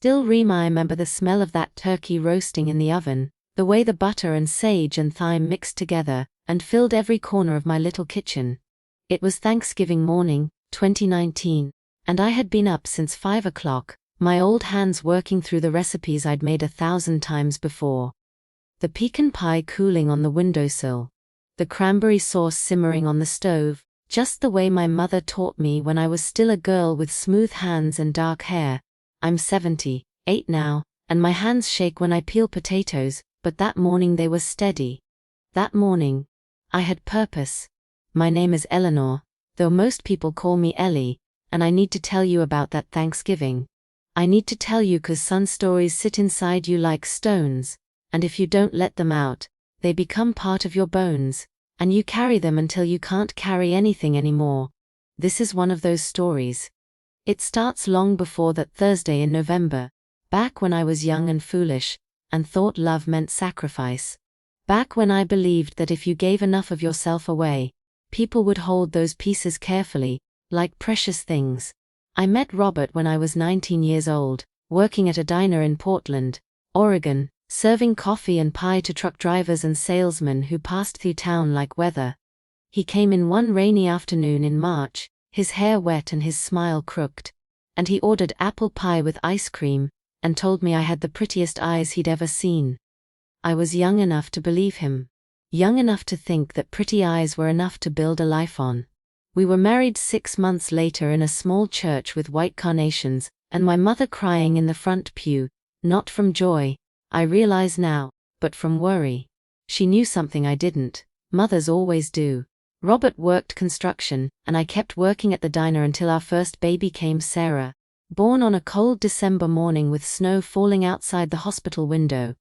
still remember the smell of that turkey roasting in the oven, the way the butter and sage and thyme mixed together and filled every corner of my little kitchen. It was Thanksgiving morning, 2019, and I had been up since 5 o'clock, my old hands working through the recipes I'd made 1,000 times before. The pecan pie cooling on the windowsill. The cranberry sauce simmering on the stove, just the way my mother taught me when I was still a girl with smooth hands and dark hair. I'm 78 now, and my hands shake when I peel potatoes, but that morning they were steady. That morning, I had purpose. My name is Eleanor, though most people call me Ellie, and I need to tell you about that Thanksgiving. I need to tell you 'cause some stories sit inside you like stones, and if you don't let them out, they become part of your bones, and you carry them until you can't carry anything anymore. This is one of those stories. It starts long before that Thursday in November, back when I was young and foolish, and thought love meant sacrifice. Back when I believed that if you gave enough of yourself away, people would hold those pieces carefully, like precious things. I met Robert when I was 19 years old, working at a diner in Portland, Oregon, serving coffee and pie to truck drivers and salesmen who passed through town like weather. He came in one rainy afternoon in March, his hair wet and his smile crooked, and he ordered apple pie with ice cream, and told me I had the prettiest eyes he'd ever seen. I was young enough to believe him. Young enough to think that pretty eyes were enough to build a life on. We were married 6 months later in a small church with white carnations, and my mother crying in the front pew, not from joy, I realize now, but from worry. She knew something I didn't. Mothers always do. Robert worked construction, and I kept working at the diner until our first baby came, Sarah, born on a cold December morning with snow falling outside the hospital window.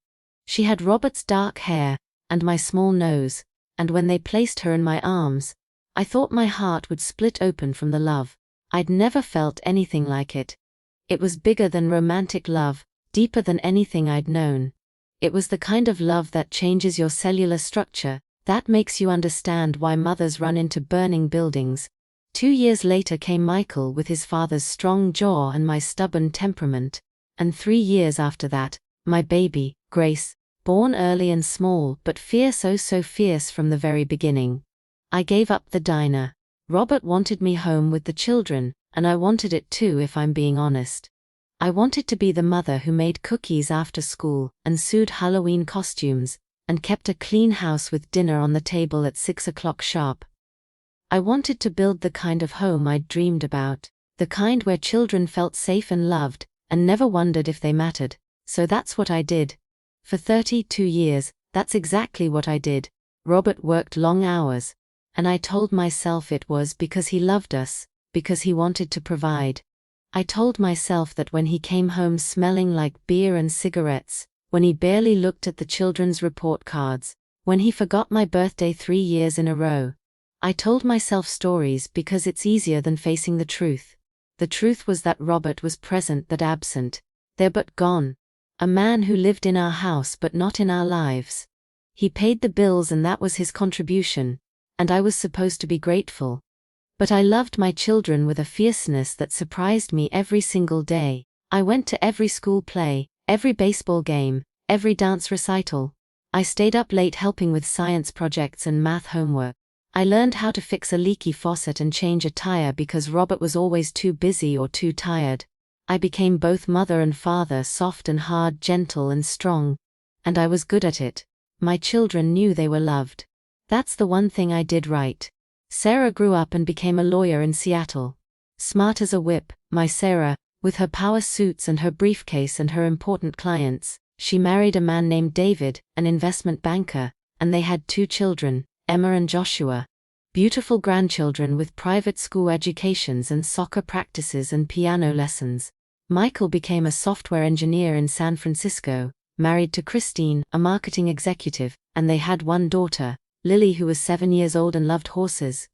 She had Robert's dark hair, and my small nose, and when they placed her in my arms, I thought my heart would split open from the love. I'd never felt anything like it. It was bigger than romantic love, deeper than anything I'd known. It was the kind of love that changes your cellular structure, that makes you understand why mothers run into burning buildings. 2 years later came Michael with his father's strong jaw and my stubborn temperament. And 3 years after that, my baby, Grace, born early and small but fierce, oh so fierce from the very beginning. I gave up the diner. Robert wanted me home with the children, and I wanted it too if I'm being honest. I wanted to be the mother who made cookies after school and sewed Halloween costumes, and kept a clean house with dinner on the table at 6 o'clock sharp. I wanted to build the kind of home I'd dreamed about, the kind where children felt safe and loved, and never wondered if they mattered, so that's what I did. For 32 years, that's exactly what I did. Robert worked long hours, and I told myself it was because he loved us, because he wanted to provide. I told myself that when he came home smelling like beer and cigarettes, when he barely looked at the children's report cards, when he forgot my birthday 3 years in a row. I told myself stories because it's easier than facing the truth. The truth was that Robert was present but absent, there but gone. A man who lived in our house but not in our lives. He paid the bills and that was his contribution, and I was supposed to be grateful. But I loved my children with a fierceness that surprised me every single day. I went to every school play, every baseball game, every dance recital. I stayed up late helping with science projects and math homework. I learned how to fix a leaky faucet and change a tire because Robert was always too busy or too tired. I became both mother and father, soft and hard, gentle and strong. And I was good at it. My children knew they were loved. That's the one thing I did right. Sarah grew up and became a lawyer in Seattle. Smart as a whip, my Sarah, with her power suits and her briefcase and her important clients. She married a man named David, an investment banker, and they had 2 children, Emma and Joshua. Beautiful grandchildren with private school educations and soccer practices and piano lessons. Michael became a software engineer in San Francisco, married to Christine, a marketing executive, and they had 1 daughter, Lily, who was 7 years old and loved horses.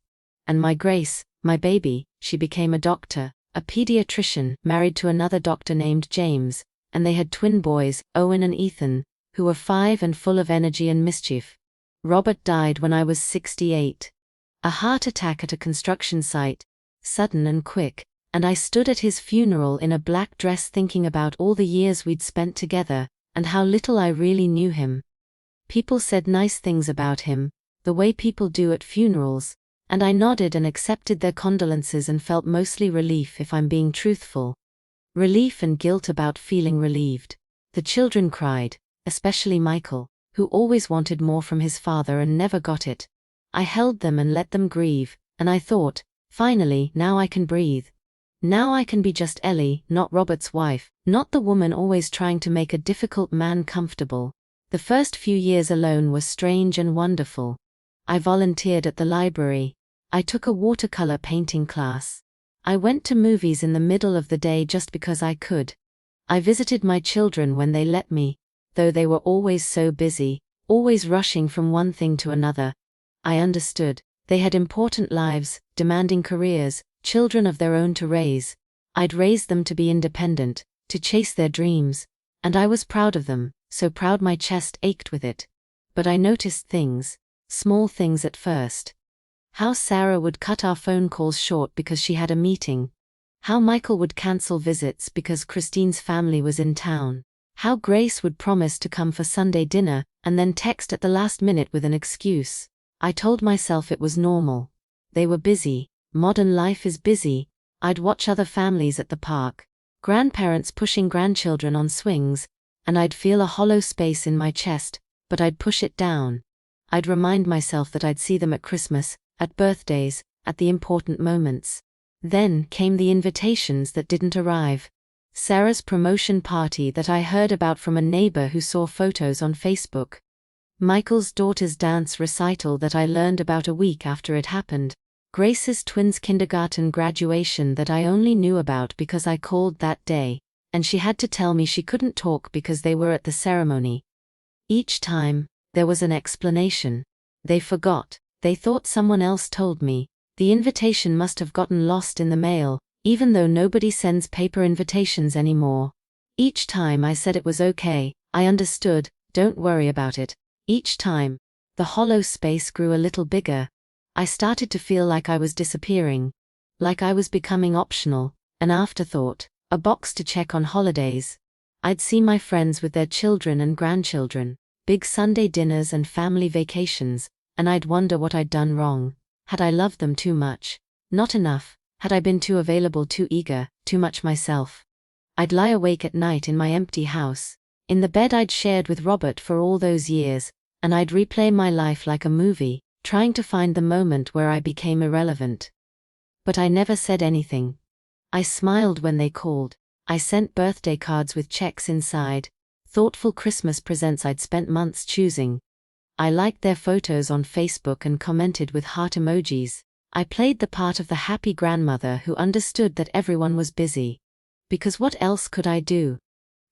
And my Grace, my baby, she became a doctor, a pediatrician, married to another doctor named James, and they had twin boys, Owen and Ethan, who were 5 and full of energy and mischief. Robert died when I was 68. A heart attack at a construction site, sudden and quick, and I stood at his funeral in a black dress thinking about all the years we'd spent together, and how little I really knew him. People said nice things about him, the way people do at funerals, and I nodded and accepted their condolences and felt mostly relief, if I'm being truthful. Relief and guilt about feeling relieved. The children cried, especially Michael, who always wanted more from his father and never got it. I held them and let them grieve, and I thought, finally, now I can breathe. Now I can be just Ellie, not Robert's wife, not the woman always trying to make a difficult man comfortable. The first few years alone were strange and wonderful. I volunteered at the library. I took a watercolor painting class. I went to movies in the middle of the day just because I could. I visited my children when they let me, though they were always so busy, always rushing from one thing to another. I understood. They had important lives, demanding careers, children of their own to raise. I'd raised them to be independent, to chase their dreams, and I was proud of them, so proud my chest ached with it. But I noticed things. Small things at first. How Sarah would cut our phone calls short because she had a meeting. How Michael would cancel visits because Christine's family was in town. How Grace would promise to come for Sunday dinner, and then text at the last minute with an excuse. I told myself it was normal. They were busy. Modern life is busy. I'd watch other families at the park. Grandparents pushing grandchildren on swings, and I'd feel a hollow space in my chest, but I'd push it down. I'd remind myself that I'd see them at Christmas, at birthdays, at the important moments. Then came the invitations that didn't arrive. Sarah's promotion party that I heard about from a neighbor who saw photos on Facebook. Michael's daughter's dance recital that I learned about a week after it happened. Grace's twins' kindergarten graduation that I only knew about because I called that day, and she had to tell me she couldn't talk because they were at the ceremony. Each time, there was an explanation. They forgot. They thought someone else told me. The invitation must have gotten lost in the mail, even though nobody sends paper invitations anymore. Each time I said it was okay, I understood, don't worry about it. Each time, the hollow space grew a little bigger. I started to feel like I was disappearing. Like I was becoming optional, an afterthought, a box to check on holidays. I'd see my friends with their children and grandchildren. Big Sunday dinners and family vacations, and I'd wonder what I'd done wrong. Had I loved them too much? Not enough? Had I been too available, too eager, too much myself? I'd lie awake at night in my empty house, in the bed I'd shared with Robert for all those years, and I'd replay my life like a movie, trying to find the moment where I became irrelevant. But I never said anything. I smiled when they called. I sent birthday cards with checks inside. Thoughtful Christmas presents I'd spent months choosing. I liked their photos on Facebook and commented with heart emojis. I played the part of the happy grandmother who understood that everyone was busy. Because what else could I do?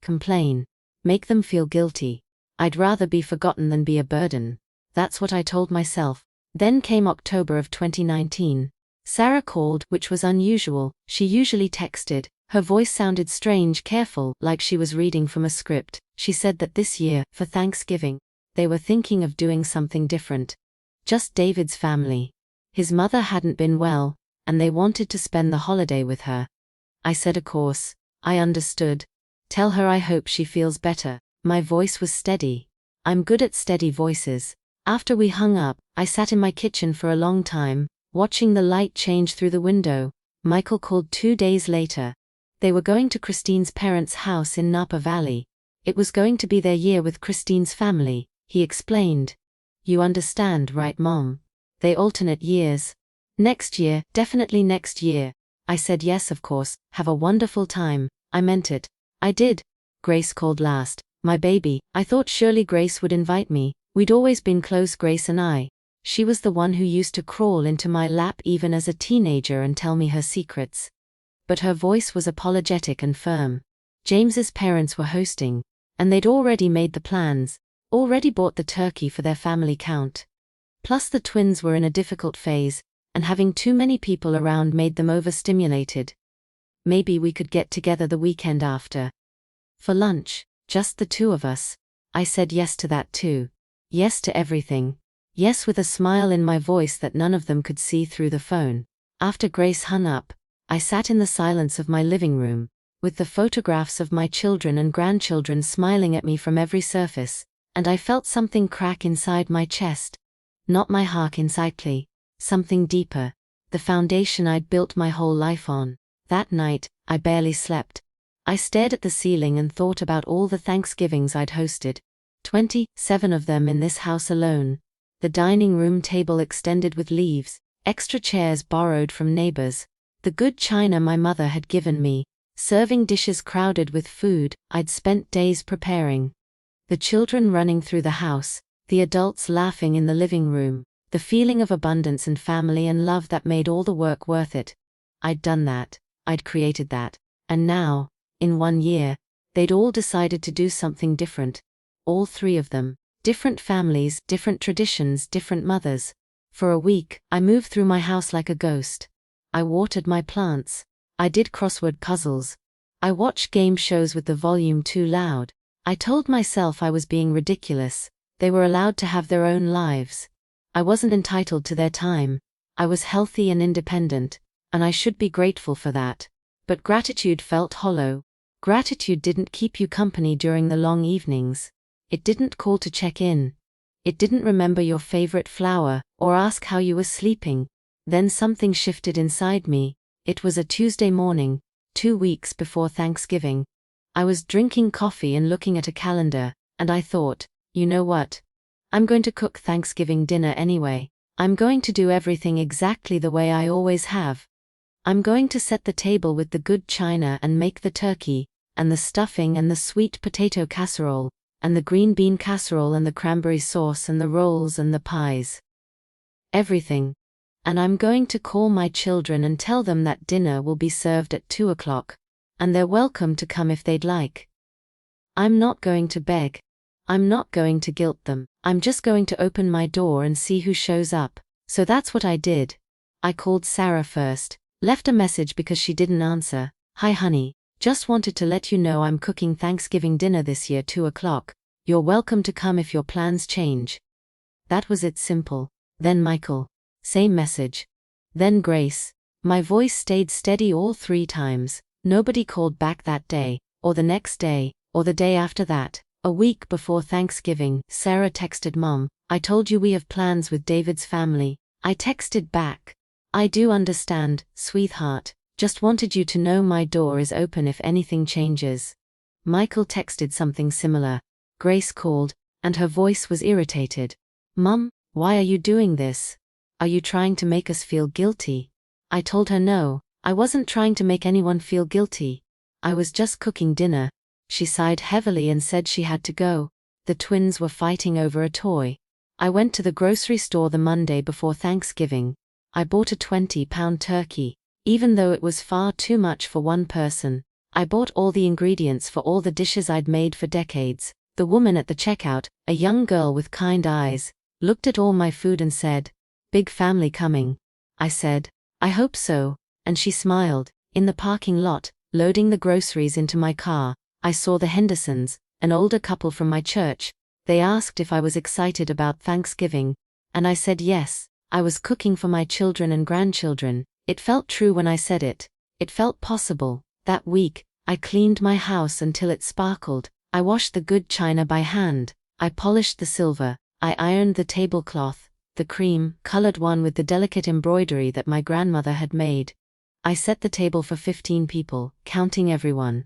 Complain. Make them feel guilty. I'd rather be forgotten than be a burden. That's what I told myself. Then came October of 2019. Sarah called, which was unusual. She usually texted. Her voice sounded strange, careful, like she was reading from a script. She said that this year, for Thanksgiving, they were thinking of doing something different. Just David's family. His mother hadn't been well, and they wanted to spend the holiday with her. I said, of course. I understood. Tell her I hope she feels better. My voice was steady. I'm good at steady voices. After we hung up, I sat in my kitchen for a long time, watching the light change through the window. Michael called 2 days later. They were going to Christine's parents' house in Napa Valley. It was going to be their year with Christine's family, he explained. You understand, right, Mom? They alternate years. Next year, definitely next year. I said yes, of course. Have a wonderful time. I meant it. I did. Grace called last. My baby. I thought surely Grace would invite me. We'd always been close, Grace and I. She was the one who used to crawl into my lap even as a teenager and tell me her secrets. But her voice was apologetic and firm. James's parents were hosting, and they'd already made the plans, already bought the turkey for their family count. Plus the twins were in a difficult phase, and having too many people around made them overstimulated. Maybe we could get together the weekend after. For lunch, just the two of us. I said yes to that too. Yes to everything. Yes, with a smile in my voice that none of them could see through the phone. After Grace hung up, I sat in the silence of my living room, with the photographs of my children and grandchildren smiling at me from every surface, and I felt something crack inside my chest. Not my heart inside, something deeper, the foundation I'd built my whole life on. That night, I barely slept. I stared at the ceiling and thought about all the Thanksgivings I'd hosted, 27 of them in this house alone. The dining room table extended with leaves, extra chairs borrowed from neighbors, the good china my mother had given me, serving dishes crowded with food I'd spent days preparing. The children running through the house, the adults laughing in the living room, the feeling of abundance and family and love that made all the work worth it. I'd done that, I'd created that, and now, in 1 year, they'd all decided to do something different. All 3 of them. Different families, different traditions, different mothers. For a week, I moved through my house like a ghost. I watered my plants. I did crossword puzzles. I watched game shows with the volume too loud. I told myself I was being ridiculous. They were allowed to have their own lives. I wasn't entitled to their time. I was healthy and independent, and I should be grateful for that. But gratitude felt hollow. Gratitude didn't keep you company during the long evenings. It didn't call to check in. It didn't remember your favorite flower, or ask how you were sleeping. Then something shifted inside me. It was a Tuesday morning, 2 weeks before Thanksgiving. I was drinking coffee and looking at a calendar, and I thought, you know what? I'm going to cook Thanksgiving dinner anyway. I'm going to do everything exactly the way I always have. I'm going to set the table with the good china and make the turkey, and the stuffing and the sweet potato casserole, and the green bean casserole and the cranberry sauce and the rolls and the pies. Everything. And I'm going to call my children and tell them that dinner will be served at 2 o'clock, and they're welcome to come if they'd like. I'm not going to beg. I'm not going to guilt them. I'm just going to open my door and see who shows up. So that's what I did. I called Sarah first, left a message because she didn't answer. Hi honey, just wanted to let you know I'm cooking Thanksgiving dinner this year 2 o'clock. You're welcome to come if your plans change. That was it, simple. Then Michael. Same message. Then Grace. My voice stayed steady all 3 times. Nobody called back that day, or the next day, or the day after that. A week before Thanksgiving, Sarah texted Mom, I told you we have plans with David's family. I texted back. I do understand, sweetheart. Just wanted you to know my door is open if anything changes. Michael texted something similar. Grace called, and her voice was irritated. Mom, why are you doing this? Are you trying to make us feel guilty? I told her no, I wasn't trying to make anyone feel guilty. I was just cooking dinner. She sighed heavily and said she had to go. The twins were fighting over a toy. I went to the grocery store the Monday before Thanksgiving. I bought a 20-pound turkey. Even though it was far too much for one person, I bought all the ingredients for all the dishes I'd made for decades. The woman at the checkout, a young girl with kind eyes, looked at all my food and said, "Big family coming." I said, "I hope so," and she smiled. In the parking lot, loading the groceries into my car, I saw the Hendersons, an older couple from my church. They asked if I was excited about Thanksgiving, and I said yes. I was cooking for my children and grandchildren. It felt true when I said it. It felt possible. That week, I cleaned my house until it sparkled. I washed the good china by hand. I polished the silver. I ironed the tablecloth, the cream-colored one with the delicate embroidery that my grandmother had made. I set the table for 15 people, counting everyone.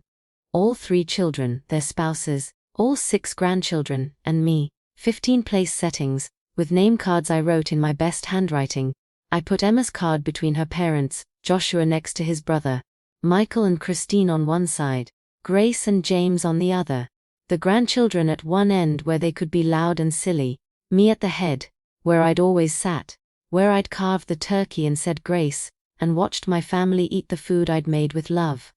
All 3 children, their spouses, all 6 grandchildren, and me. 15 place settings, with name cards I wrote in my best handwriting. I put Emma's card between her parents, Joshua next to his brother, Michael and Christine on one side, Grace and James on the other. The grandchildren at one end where they could be loud and silly, me at the head, where I'd always sat, where I'd carved the turkey and said grace, and watched my family eat the food I'd made with love.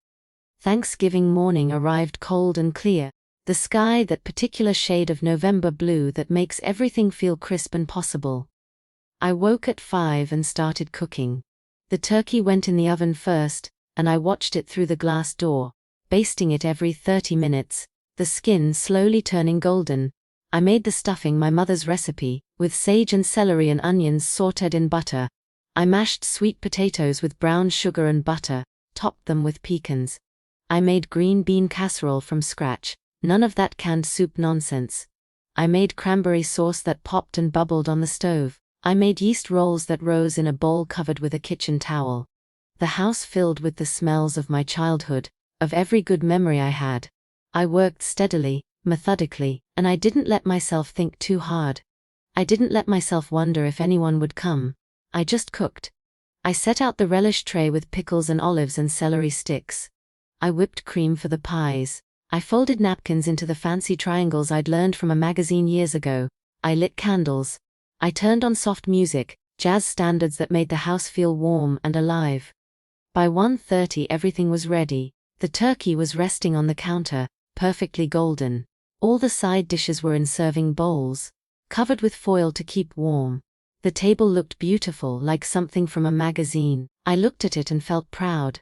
Thanksgiving morning arrived cold and clear, the sky that particular shade of November blue that makes everything feel crisp and possible. I woke at 5 and started cooking. The turkey went in the oven first, and I watched it through the glass door, basting it every 30 minutes, the skin slowly turning golden. I made the stuffing my mother's recipe, with sage and celery and onions sauteed in butter. I mashed sweet potatoes with brown sugar and butter. topped them with pecans. I made green bean casserole from scratch, none of that canned soup nonsense. I made cranberry sauce that popped and bubbled on the stove. I made yeast rolls that rose in a bowl covered with a kitchen towel. The house filled with the smells of my childhood, of every good memory I had. I worked steadily, methodically, and I didn't let myself think too hard. I didn't let myself wonder if anyone would come. I just cooked. I set out the relish tray with pickles and olives and celery sticks. I whipped cream for the pies. I folded napkins into the fancy triangles I'd learned from a magazine years ago. I lit candles. I turned on soft music, jazz standards that made the house feel warm and alive. By 1:30 everything was ready. The turkey was resting on the counter, perfectly golden. All the side dishes were in serving bowls, covered with foil to keep warm. The table looked beautiful, like something from a magazine. I looked at it and felt proud.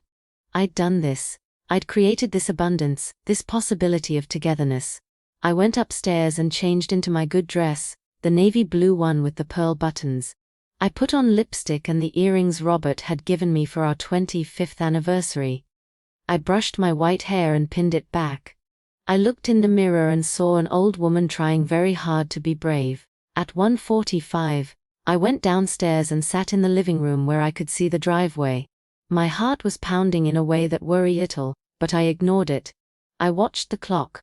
I'd done this. I'd created this abundance, this possibility of togetherness. I went upstairs and changed into my good dress, the navy blue one with the pearl buttons. I put on lipstick and the earrings Robert had given me for our 25th anniversary. I brushed my white hair and pinned it back. I looked in the mirror and saw an old woman trying very hard to be brave. At 1:45, I went downstairs and sat in the living room where I could see the driveway. My heart was pounding in a way that worried little, but I ignored it. I watched the clock.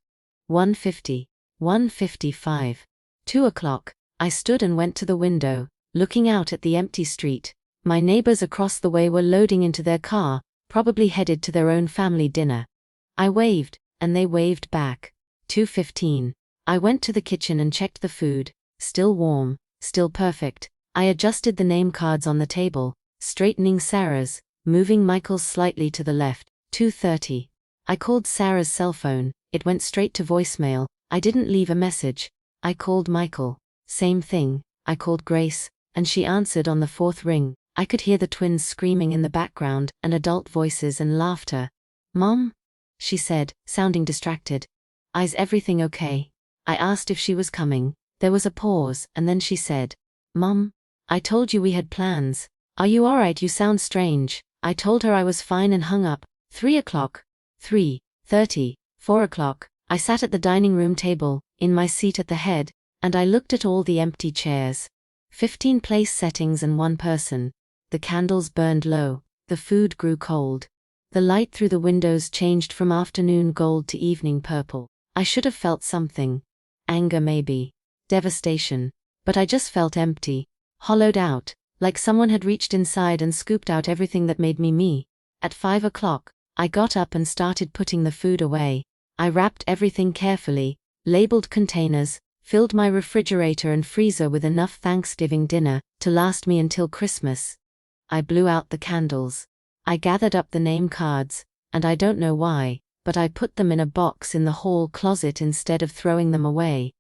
1:50, 1:55, 2 o'clock. I stood and went to the window, looking out at the empty street. My neighbors across the way were loading into their car, probably headed to their own family dinner. I waved, and they waved back. 2:15. I went to the kitchen and checked the food. Still warm, still perfect. I adjusted the name cards on the table, straightening Sarah's, moving Michael's slightly to the left. 2:30. I called Sarah's cell phone. It went straight to voicemail. I didn't leave a message. I called Michael. Same thing. I called Grace, and she answered on the fourth ring. I could hear the twins screaming in the background, and adult voices and laughter. "Mom?" she said, sounding distracted. "Is everything okay?" I asked if she was coming. There was a pause, and then she said, "Mom, I told you we had plans. Are you alright? You sound strange." I told her I was fine and hung up. 3 o'clock. 3:30, 4 o'clock. I sat at the dining room table, in my seat at the head, and I looked at all the empty chairs. 15 place settings and one person. The candles burned low. The food grew cold. The light through the windows changed from afternoon gold to evening purple. I should have felt something. Anger maybe. Devastation. But I just felt empty. Hollowed out. Like someone had reached inside and scooped out everything that made me me. At 5 o'clock, I got up and started putting the food away. I wrapped everything carefully, labeled containers, filled my refrigerator and freezer with enough Thanksgiving dinner to last me until Christmas. I blew out the candles. I gathered up the name cards, and I don't know why, but I put them in a box in the hall closet instead of throwing them away.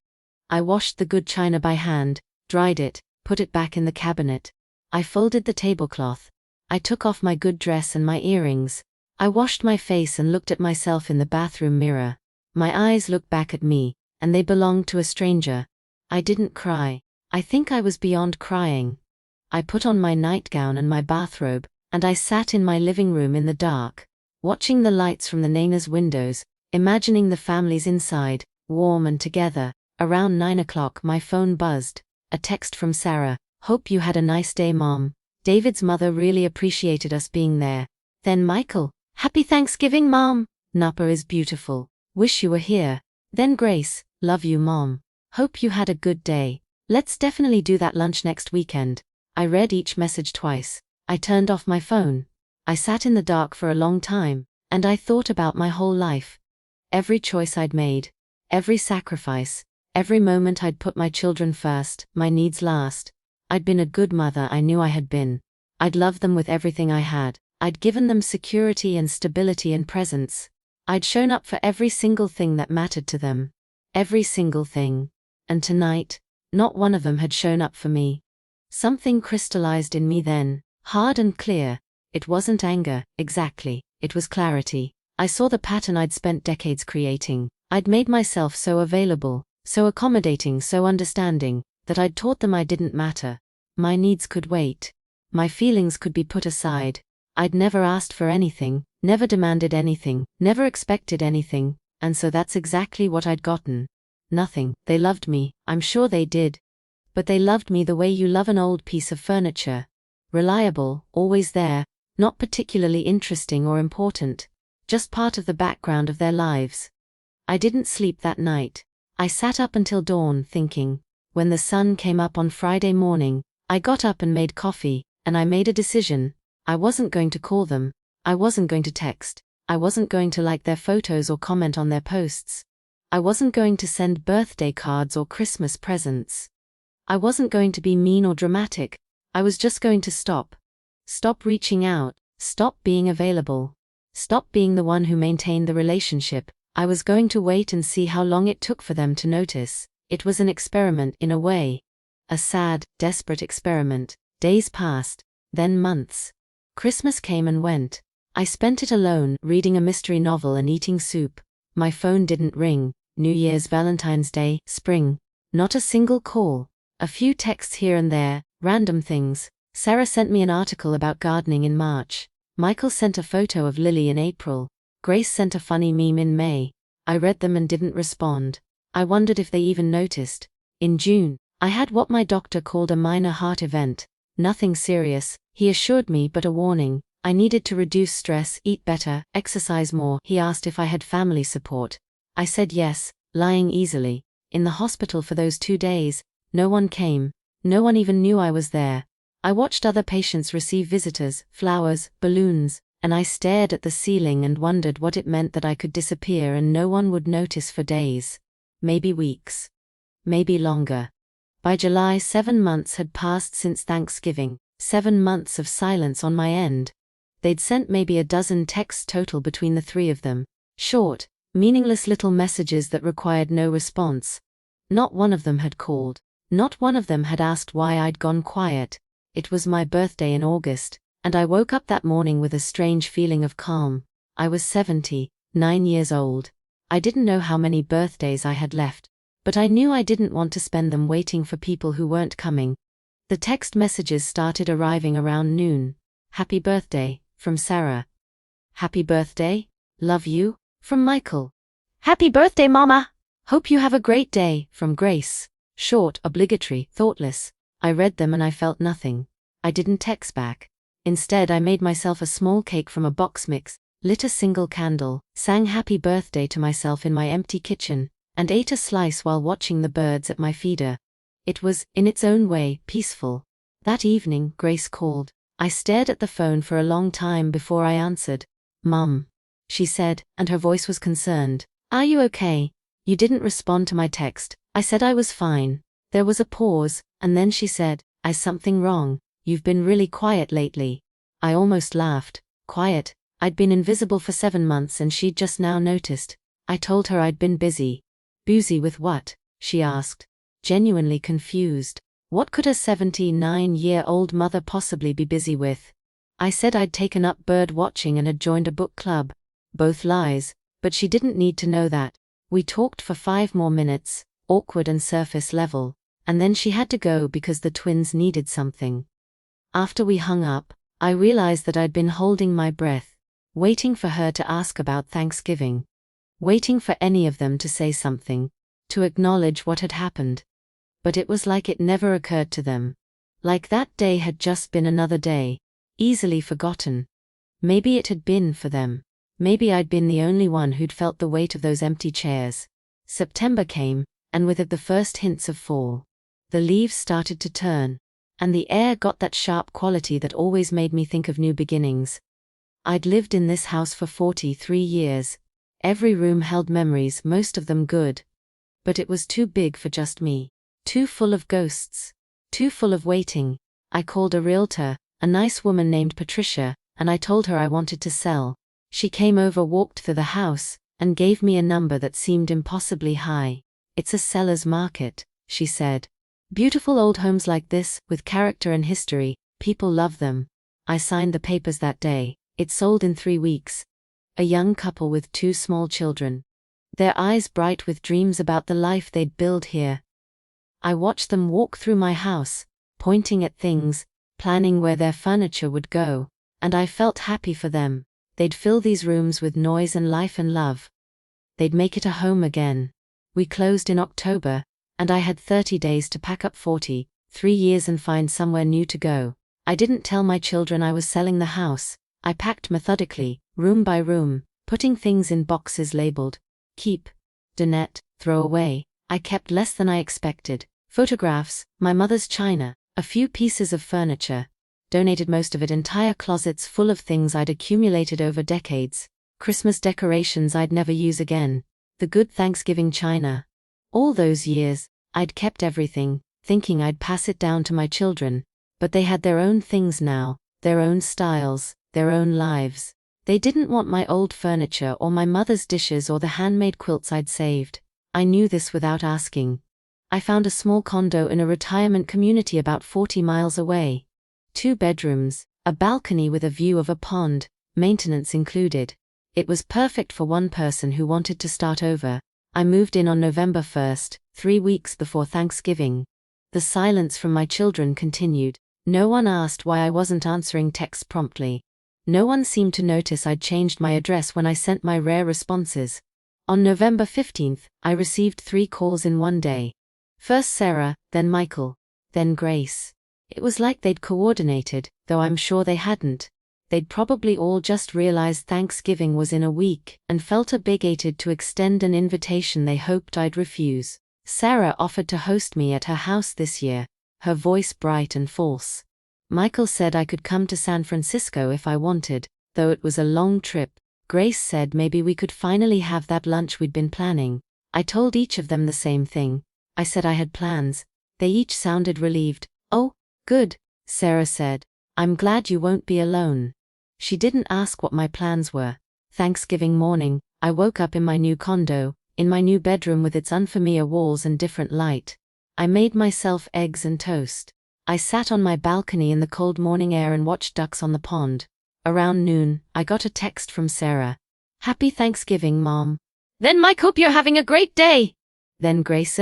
I washed the good china by hand, dried it, put it back in the cabinet. I folded the tablecloth. I took off my good dress and my earrings. I washed my face and looked at myself in the bathroom mirror. My eyes looked back at me, and they belonged to a stranger. I didn't cry. I think I was beyond crying. I put on my nightgown and my bathrobe, and I sat in my living room in the dark, watching the lights from the Nana's windows, imagining the families inside, warm and together. Around 9 o'clock my phone buzzed. A text from Sarah. "Hope you had a nice day, Mom. David's mother really appreciated us being there." Then Michael. "Happy Thanksgiving, Mom. Napa is beautiful. Wish you were here." Then Grace. "Love you, Mom. Hope you had a good day. Let's definitely do that lunch next weekend." I read each message twice. I turned off my phone. I sat in the dark for a long time, and I thought about my whole life. Every choice I'd made. Every sacrifice. Every moment I'd put my children first, my needs last. I'd been a good mother, I knew I had been. I'd loved them with everything I had. I'd given them security and stability and presence. I'd shown up for every single thing that mattered to them. Every single thing. And tonight, not one of them had shown up for me. Something crystallized in me then, hard and clear. It wasn't anger, exactly, it was clarity. I saw the pattern I'd spent decades creating. I'd made myself so available, so accommodating, so understanding, that I'd taught them I didn't matter. My needs could wait. My feelings could be put aside. I'd never asked for anything, never demanded anything, never expected anything, and so that's exactly what I'd gotten. Nothing. They loved me, I'm sure they did. But they loved me the way you love an old piece of furniture. Reliable, always there, not particularly interesting or important, just part of the background of their lives. I didn't sleep that night. I sat up until dawn thinking. When the sun came up on Friday morning, I got up and made coffee, and I made a decision. I wasn't going to call them. I wasn't going to text. I wasn't going to like their photos or comment on their posts. I wasn't going to send birthday cards or Christmas presents. I wasn't going to be mean or dramatic. I was just going to stop. Stop reaching out. Stop being available. Stop being the one who maintained the relationship. I was going to wait and see how long it took for them to notice. It was an experiment in a way. A sad, desperate experiment. Days passed, then months. Christmas came and went. I spent it alone, reading a mystery novel and eating soup. My phone didn't ring. New Year's, Valentine's Day, spring. Not a single call. A few texts here and there, random things. Sarah sent me an article about gardening in March. Michael sent a photo of Lily in April. Grace sent a funny meme in May. I read them and didn't respond. I wondered if they even noticed. In June, I had what my doctor called a minor heart event. Nothing serious, he assured me, but a warning. I needed to reduce stress, eat better, exercise more. He asked if I had family support. I said yes, lying easily. In the hospital for those 2 days, no one came. No one even knew I was there. I watched other patients receive visitors, flowers, balloons, and I stared at the ceiling and wondered what it meant that I could disappear and no one would notice for days. Maybe weeks. Maybe longer. By July, 7 months had passed since Thanksgiving. 7 months of silence on my end. They'd sent maybe a dozen texts total between the 3 of them. Short, meaningless little messages that required no response. Not one of them had called. Not one of them had asked why I'd gone quiet. It was my birthday in August, and I woke up that morning with a strange feeling of calm. I was 79 years old. I didn't know how many birthdays I had left, but I knew I didn't want to spend them waiting for people who weren't coming. The text messages started arriving around noon. Happy birthday, from Sarah. Happy birthday, love you, from Michael. Happy birthday, Mama! Hope you have a great day, from Grace. Short, obligatory, thoughtless. I read them and I felt nothing. I didn't text back. Instead, I made myself a small cake from a box mix, lit a single candle, sang happy birthday to myself in my empty kitchen, and ate a slice while watching the birds at my feeder. It was, in its own way, peaceful. That evening, Grace called. I stared at the phone for a long time before I answered. Mum, she said, and her voice was concerned. Are you okay? You didn't respond to my text. I said I was fine. There was a pause, and then she said, Is something wrong? You've been really quiet lately. I almost laughed. Quiet? I'd been invisible for 7 months and she'd just now noticed. I told her I'd been busy. Busy with what? She asked. Genuinely confused. What could a 79-year-old mother possibly be busy with? I said I'd taken up bird watching and had joined a book club. Both lies, but she didn't need to know that. We talked for 5 more minutes, awkward and surface level, and then she had to go because the twins needed something. After we hung up, I realized that I'd been holding my breath, waiting for her to ask about Thanksgiving. Waiting for any of them to say something, to acknowledge what had happened. But it was like it never occurred to them. Like that day had just been another day, easily forgotten. Maybe it had been for them. Maybe I'd been the only one who'd felt the weight of those empty chairs. September came, and with it the first hints of fall. The leaves started to turn, and the air got that sharp quality that always made me think of new beginnings. I'd lived in this house for 43 years. Every room held memories, most of them good. But it was too big for just me. Too full of ghosts. Too full of waiting. I called a realtor, a nice woman named Patricia, and I told her I wanted to sell. She came over, walked through the house, and gave me a number that seemed impossibly high. It's a seller's market, she said. Beautiful old homes like this, with character and history, people love them. I signed the papers that day. It sold in 3 weeks. A young couple with 2 small children. Their eyes bright with dreams about the life they'd build here. I watched them walk through my house, pointing at things, planning where their furniture would go. And I felt happy for them. They'd fill these rooms with noise and life and love. They'd make it a home again. We closed in October, and I had 30 days to pack up 40, 3 years and find somewhere new to go. I didn't tell my children I was selling the house. I packed methodically, room by room, putting things in boxes labeled, keep, donate, throw away. I kept less than I expected. Photographs, my mother's china, a few pieces of furniture. Donated most of it, entire closets full of things I'd accumulated over decades. Christmas decorations I'd never use again. The good Thanksgiving china. All those years, I'd kept everything, thinking I'd pass it down to my children. But they had their own things now, their own styles, their own lives. They didn't want my old furniture or my mother's dishes or the handmade quilts I'd saved. I knew this without asking. I found a small condo in a retirement community about 40 miles away. 2 bedrooms, a balcony with a view of a pond, maintenance included. It was perfect for one person who wanted to start over. I moved in on November 1st, 3 weeks before Thanksgiving. The silence from my children continued. No one asked why I wasn't answering texts promptly. No one seemed to notice I'd changed my address when I sent my rare responses. On November 15th, I received 3 calls in one day. First Sarah, then Michael, then Grace. It was like they'd coordinated, though I'm sure they hadn't. They'd probably all just realized Thanksgiving was in a week and felt obligated to extend an invitation they hoped I'd refuse. Sarah offered to host me at her house this year, her voice bright and false. Michael said I could come to San Francisco if I wanted, though it was a long trip. Grace said maybe we could finally have that lunch we'd been planning. I told each of them the same thing. I said I had plans. They each sounded relieved. Oh, good, Sarah said. I'm glad you won't be alone. She didn't ask what my plans were. Thanksgiving morning, I woke up in my new condo, in my new bedroom with its unfamiliar walls and different light. I made myself eggs and toast. I sat on my balcony in the cold morning air and watched ducks on the pond. Around noon, I got a text from Sarah. Happy Thanksgiving, Mom. Then Mike, hope you're having a great day. Then Grace,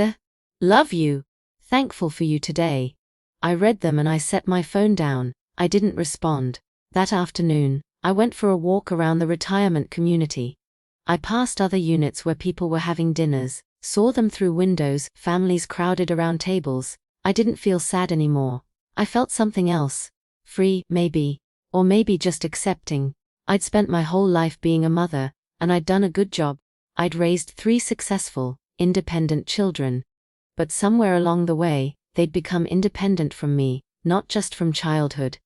love you. Thankful for you today. I read them and I set my phone down. I didn't respond. That afternoon, I went for a walk around the retirement community. I passed other units where people were having dinners, saw them through windows, families crowded around tables. I didn't feel sad anymore. I felt something else. Free, maybe. Or maybe just accepting. I'd spent my whole life being a mother, and I'd done a good job. I'd raised 3 successful, independent children. But somewhere along the way, they'd become independent from me, not just from childhood.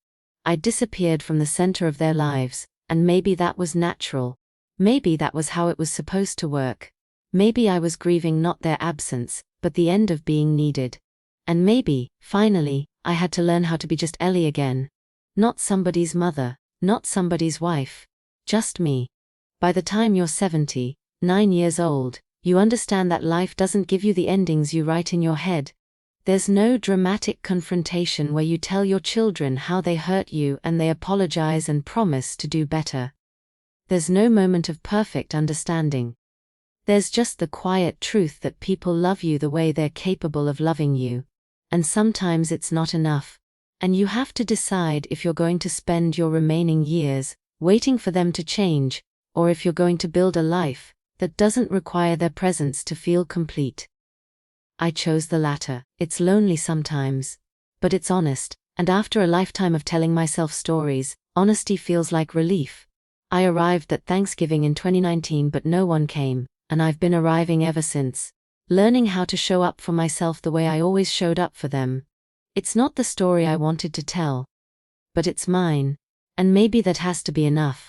I'd disappeared from the center of their lives, and maybe that was natural. Maybe that was how it was supposed to work. Maybe I was grieving not their absence, but the end of being needed. And maybe, finally, I had to learn how to be just Ellie again. Not somebody's mother, not somebody's wife. Just me. By the time you're 70, 9 years old, you understand that life doesn't give you the endings you write in your head. There's no dramatic confrontation where you tell your children how they hurt you and they apologize and promise to do better. There's no moment of perfect understanding. There's just the quiet truth that people love you the way they're capable of loving you. And sometimes it's not enough. And you have to decide if you're going to spend your remaining years waiting for them to change, or if you're going to build a life that doesn't require their presence to feel complete. I chose the latter. It's lonely sometimes, but it's honest, and after a lifetime of telling myself stories, honesty feels like relief. I arrived at Thanksgiving in 2019 but no one came, and I've been arriving ever since, learning how to show up for myself the way I always showed up for them. It's not the story I wanted to tell, but it's mine, and maybe that has to be enough.